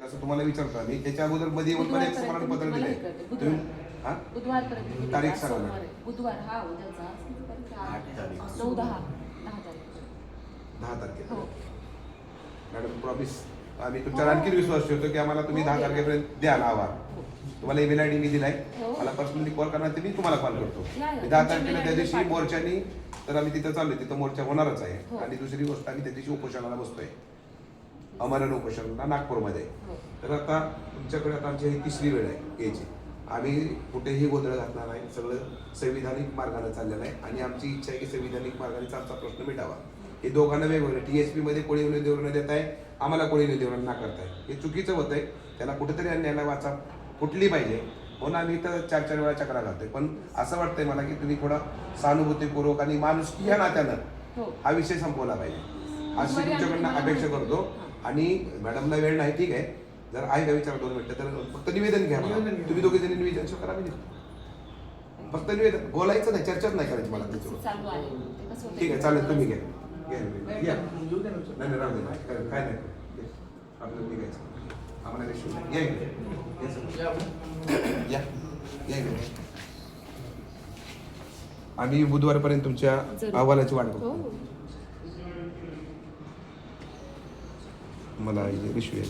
तसं तुम्हाला विचारतो आम्ही. त्याच्या अगोदर मध्ये येऊन पण एक स्मरणपत्र दिलंय तुम्ही. हा बुधवारपर्यंत तारीख सांगा ना. बुधवार हा उद्याचा 9-10 तारीख 10 तारखेला. हो. मॅडम प्रॉमिस आम्ही तुमच्यावर आणखी विश्वास ठेवतो की आम्हाला तुम्ही 10 तारखेपर्यंत द्याल आवार. तुम्हाला ईमेल आयडी मी दिलाय. मला पर्सनली कॉल करणार तर मी तुम्हाला कॉल करतो. 10 तारखेला त्या दिवशी मोर्चानी तर आम्ही तिथं चाललोय, तिथं मोर्चा होणारच आहे. आणि दुसरी गोष्ट आम्ही त्या दिवशी उपोषणाला बसतोय, अमरण उपोषणाला नागपूरमध्ये. तर आता तुमच्याकडे आता आमची ही तिसरी वेळ आहे यायची. आम्ही कुठेही गोंधळ घातला नाही, सगळं संविधानिक मार्गाने चाललेलं आहे. आणि आमची इच्छा आहे की संविधानिक मार्गाने आमचा प्रश्न मिटावा. हे दोघांना वेगवेगळं TSP मध्ये कोळी उमेदवारांना देत आहे, आम्हाला कोळी उमेदवारांना नाकारताय. हे चुकीचं होत आहे. त्याला कुठेतरी अन्यायाला वाचा फुटली पाहिजे म्हणून आम्ही इथं 4-4 वेळा चक्रा घालतोय. पण असं वाटतंय मला की तुम्ही थोडा सहानुभूतीपूर्वक आणि माणुसकी या नात्यानं हा विषय संपवला पाहिजे अशी तुमच्याकडनं अपेक्षा करतो. आणि मॅडमला वेळ नाही, ठीक आहे, जर आहे का विचार 2 मिनिटं तर फक्त निवेदन घ्या. तुम्ही दोघे जणी निवेदन करा. फक्त निवेदन, बोलायचं नाही, चर्चाच नाही करायची मला त्याच्यावर. ठीक आहे, चालेल, तुम्ही घ्या. नाही राहू दे, काय नाही आपल्याला निघायचं. आम्हाला या आणि बुधवारपर्यंत तुमच्या अहवालाची वाट बघतो. मला रिश्वी